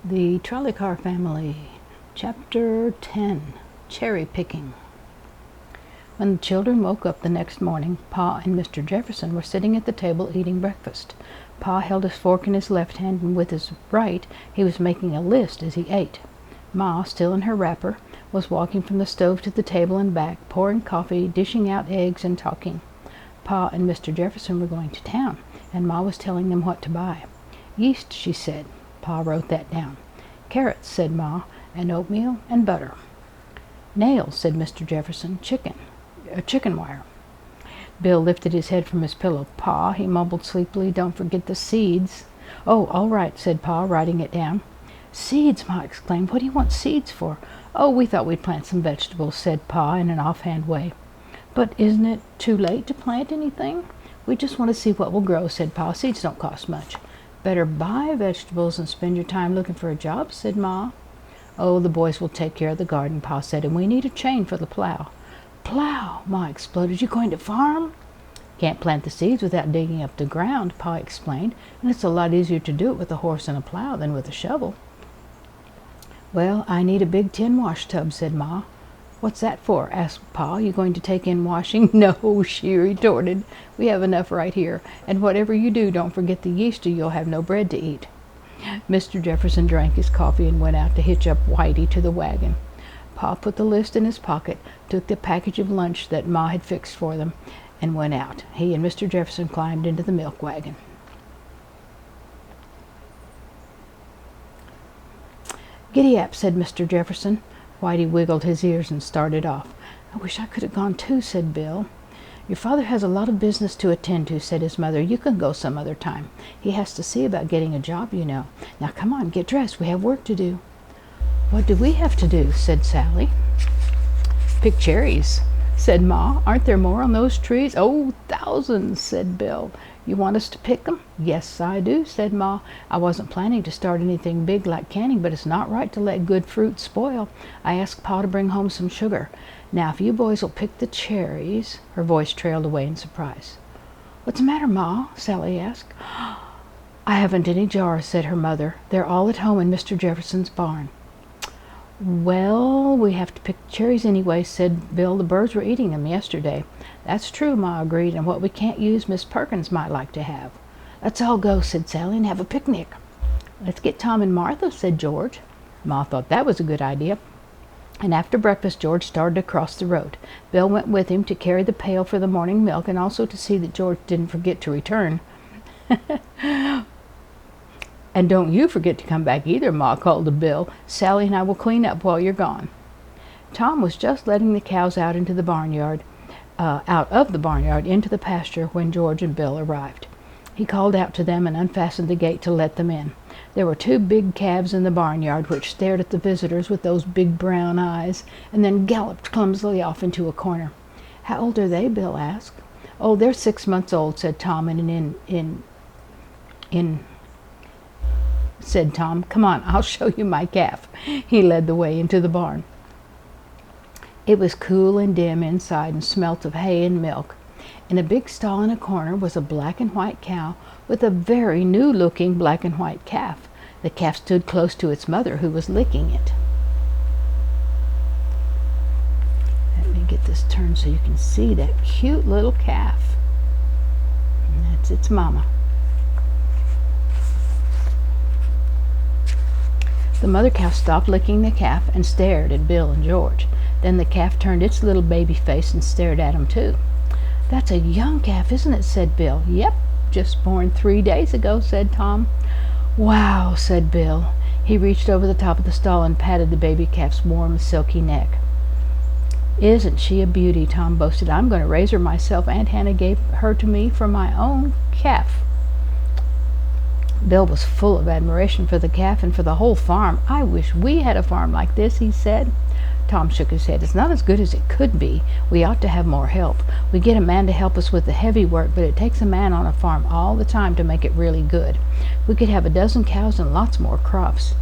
The Trolley Car Family, Chapter 10, Cherry Picking. When the children woke up the next morning, Pa and Mr. Jefferson were sitting at the table eating breakfast. Pa held his fork in his left hand, and with his right he was making a list as he ate. Ma, still in her wrapper, was walking from the stove to the table and back, pouring coffee, dishing out eggs, and talking. Pa and Mr. Jefferson were going to town, and Ma was telling them what to buy. Yeast, she said. Pa wrote that down. Carrots, said Ma, and oatmeal and butter. Nails, said Mr. Jefferson. Chicken wire. Bill lifted his head from his pillow. Pa, he mumbled sleepily, don't forget the seeds. Oh, all right, said Pa, writing it down. Seeds, Ma exclaimed. What do you want seeds for? Oh, we thought we'd plant some vegetables, said Pa in an offhand way. But isn't it too late to plant anything? We just want to see what will grow, said Pa. Seeds don't cost much. Better buy vegetables and spend your time looking for a job, said Ma. Oh, the boys will take care of the garden, Pa said, and we need a chain for the plow. Plow, Ma exploded. You going to farm? Can't plant the seeds without digging up the ground, Pa explained, and it's a lot easier to do it with a horse and a plow than with a shovel. Well, I need a big tin wash tub, said Ma. What's that for? Asked Pa. You going to take in washing? No, she retorted. We have enough right here, and whatever you do, don't forget the yeast or you'll have no bread to eat. Mr. Jefferson drank his coffee and went out to hitch up Whitey to the wagon. Pa put the list in his pocket, took the package of lunch that Ma had fixed for them, and went out. He and Mr. Jefferson climbed into the milk wagon. Giddy-ap, said Mr. Jefferson. Whitey wiggled his ears and started off. I wish I could have gone too, said Bill. Your father has a lot of business to attend to, said his mother. You can go some other time. He has to see about getting a job, you know. Now come on, get dressed. We have work to do. What do we have to do? Said Sally. Pick cherries, said Ma. Aren't there more on those trees? Oh, thousands, said Bill. You want us to pick them? Yes, I do, said Ma. I wasn't planning to start anything big like canning, but it's not right to let good fruit spoil. I asked Pa to bring home some sugar. Now, if you boys will pick the cherries... Her voice trailed away in surprise. What's the matter, Ma? Sally asked. I haven't any jars, said her mother. They're all at home in Mr. Jefferson's barn. Well, we have to pick cherries anyway, said Bill. The birds were eating them yesterday. That's true, Ma agreed, and what we can't use Miss Perkins might like to have. Let's all go, said Sally, and have a picnic. Let's get Tom and Martha, said George. Ma thought that was a good idea, and after breakfast George started across the road. Bill went with him to carry the pail for the morning milk and also to see that George didn't forget to return. And don't you forget to come back either, Ma called to Bill. Sally and I will clean up while you're gone. Tom was just letting the cows out into the barnyard, out of the barnyard into the pasture when George and Bill arrived. He called out to them and unfastened the gate to let them in. There were two big calves in the barnyard which stared at the visitors with those big brown eyes and then galloped clumsily off into a corner. How old are they? Bill asked. Oh, they're 6 months old, said Tom said Tom. Come on, I'll show you my calf. He led the way into the barn. It was cool and dim inside and smelt of hay and milk. In a big stall in a corner was a black and white cow with a very new-looking black and white calf. The calf stood close to its mother, who was licking it. Let me get this turned so you can see that cute little calf. And that's its mama. The mother cow stopped licking the calf and stared at Bill and George. Then the calf turned its little baby face and stared at him too. That's a young calf, isn't it? Said Bill. Yep, just born 3 days ago, said Tom. Wow, said Bill. He reached over the top of the stall and patted the baby calf's warm, silky neck. Isn't she a beauty? Tom boasted. I'm going to raise her myself. Aunt Hannah gave her to me for my own calf. Bill was full of admiration for the calf and for the whole farm. I wish we had a farm like this, he said. Tom shook his head. It's not as good as it could be. We ought to have more help. We get a man to help us with the heavy work, but it takes a man on a farm all the time to make it really good. We could have a dozen cows and lots more crops.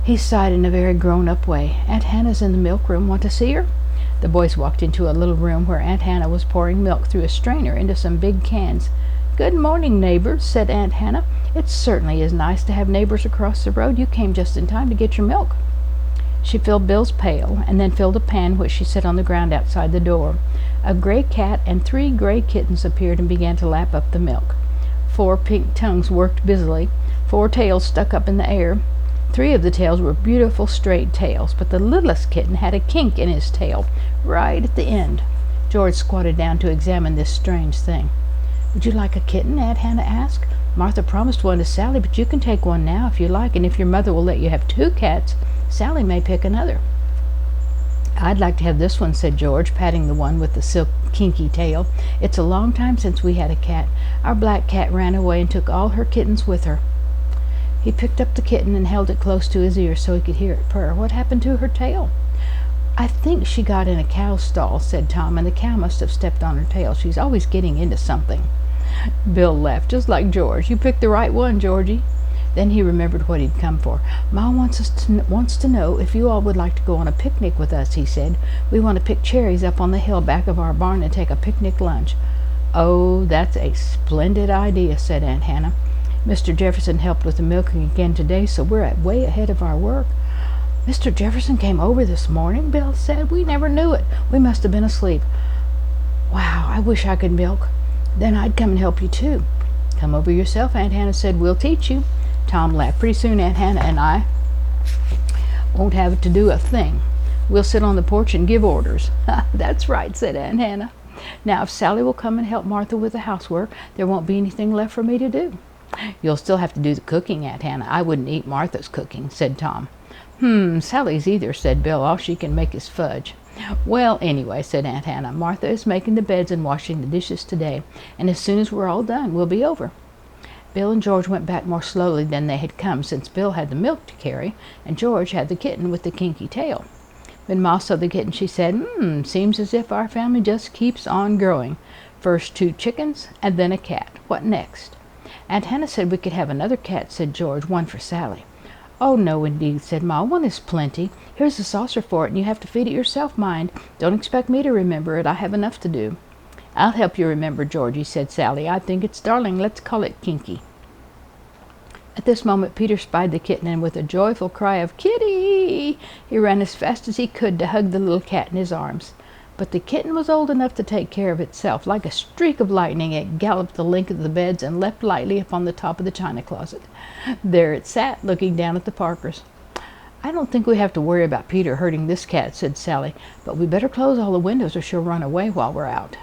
He sighed in a very grown-up way. Aunt Hannah's in the milk room. Want to see her? The boys walked into a little room where Aunt Hannah was pouring milk through a strainer into some big cans. Good morning, neighbors, said Aunt Hannah. "It certainly is nice to have neighbors across the road. You came just in time to get your milk." She filled Bill's pail, and then filled a pan which she set on the ground outside the door. A gray cat and 3 gray kittens appeared and began to lap up the milk. 4 pink tongues worked busily. 4 tails stuck up in the air. 3 of the tails were beautiful straight tails, but the littlest kitten had a kink in his tail, right at the end. George squatted down to examine this strange thing. "Would you like a kitten?" Aunt Hannah asked. "Martha promised one to Sally, but you can take one now if you like, and if your mother will let you have 2 cats, Sally may pick another." "I'd like to have this one," said George, patting the one with the silk kinky tail. "It's a long time since we had a cat. Our black cat ran away and took all her kittens with her." He picked up the kitten and held it close to his ear so he could hear it purr. "What happened to her tail?" "I think she got in a cow stall," said Tom, "and the cow must have stepped on her tail. She's always getting into something." Bill laughed, just like George. "You picked the right one, Georgie." Then he remembered what he'd come for. "Ma wants to know if you all would like to go on a picnic with us," he said. "We want to pick cherries up on the hill back of our barn and take a picnic lunch." "Oh, that's a splendid idea," said Aunt Hannah. "Mr. Jefferson helped with the milking again today, so we're way ahead of our work." "Mr. Jefferson came over this morning," Bill said. "We never knew it. We must have been asleep. Wow, I wish I could milk. Then I'd come and help you too." "Come over yourself," Aunt Hannah said. "We'll teach you." Tom laughed. "Pretty soon Aunt Hannah and I won't have to do a thing. We'll sit on the porch and give orders." "That's right," said Aunt Hannah. "Now, if Sally will come and help Martha with the housework, there won't be anything left for me to do." "You'll still have to do the cooking, Aunt Hannah. I wouldn't eat Martha's cooking," said Tom. Sally's either," said Bill. "All she can make is fudge." "Well, anyway," said Aunt Hannah, "Martha is making the beds and washing the dishes today, and as soon as we're all done, we'll be over." Bill and George went back more slowly than they had come, since Bill had the milk to carry, and George had the kitten with the kinky tail. When Ma saw the kitten, she said, "Seems as if our family just keeps on growing. First 2 chickens, and then a cat. What next?" "Aunt Hannah said we could have another cat," said George, "one for Sally." "Oh, no, indeed," said Ma. "One is plenty. Here's a saucer for it, and you have to feed it yourself, mind. Don't expect me to remember it. I have enough to do." "I'll help you remember, Georgie," said Sally. "I think it's darling. Let's call it Kinky." At this moment Peter spied the kitten, and with a joyful cry of "Kitty!" he ran as fast as he could to hug the little cat in his arms. But the kitten was old enough to take care of itself. Like a streak of lightning it galloped the length of the beds and leapt lightly up on the top of the china closet. There it sat, looking down at the Parkers. "I don't think we have to worry about Peter hurting this cat," said Sally, "but we better close all the windows or she'll run away while we're out."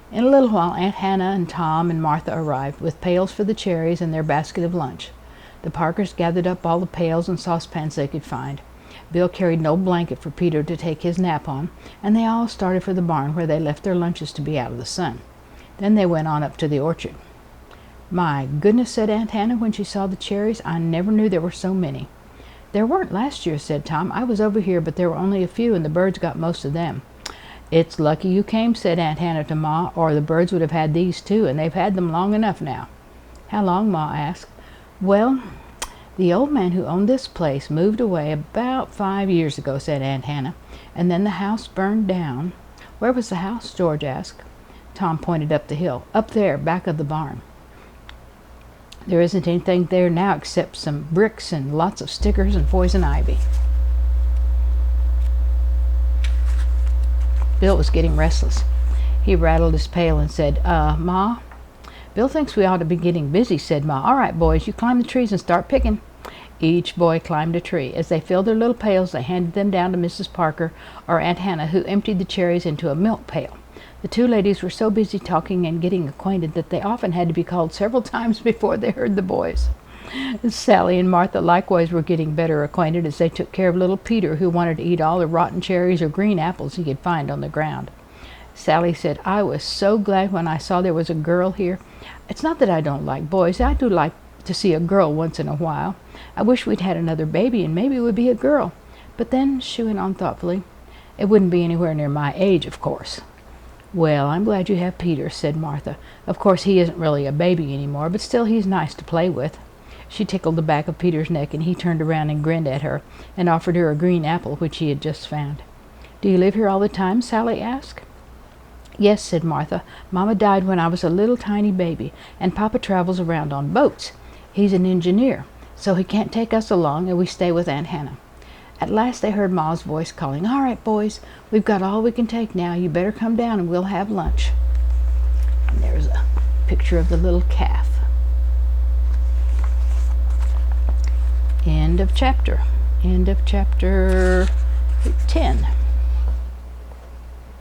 In a little while Aunt Hannah and Tom and Martha arrived, with pails for the cherries and their basket of lunch. The Parkers gathered up all the pails and saucepans they could find. Bill carried no blanket for Peter to take his nap on, and they all started for the barn, where they left their lunches to be out of the sun. Then they went on up to the orchard. "My goodness," said Aunt Hannah when she saw the cherries. "I never knew there were so many." "There weren't last year," said Tom. "I was over here, but there were only a few, and the birds got most of them." "It's lucky you came," said Aunt Hannah to Ma, "or the birds would have had these too, and they've had them long enough now." "How long?" Ma asked. "Well, the old man who owned this place moved away about 5 years ago," said Aunt Hannah, "and then the house burned down." "Where was the house?" George asked. Tom pointed up the hill. "Up there, back of the barn. There isn't anything there now except some bricks and lots of stickers and poison ivy." Bill was getting restless. He rattled his pail and said, Ma?" "Bill thinks we ought to be getting busy," said Ma. "All right, boys, you climb the trees and start picking." Each boy climbed a tree. As they filled their little pails, they handed them down to Mrs. Parker or Aunt Hannah, who emptied the cherries into a milk pail. The 2 ladies were so busy talking and getting acquainted that they often had to be called several times before they heard the boys. Sally and Martha likewise were getting better acquainted as they took care of little Peter, who wanted to eat all the rotten cherries or green apples he could find on the ground. Sally said, "I was so glad when I saw there was a girl here. It's not that I don't like boys. I do like to see a girl once in a while. I wish we'd had another baby, and maybe it would be a girl. But then," she went on thoughtfully, "it wouldn't be anywhere near my age, of course." "Well, I'm glad you have Peter," said Martha. "Of course he isn't really a baby anymore, but still he's nice to play with." She tickled the back of Peter's neck, and he turned around and grinned at her, and offered her a green apple which he had just found. "Do you live here all the time?" Sally asked. "Yes," said Martha. "Mama died when I was a little tiny baby, and Papa travels around on boats. He's an engineer, so he can't take us along, and we stay with Aunt Hannah. At last they heard Ma's voice calling, "All right, boys, we've got all we can take now. You better come down and we'll have lunch." And there's a picture of the little calf. End of chapter. End of chapter 10.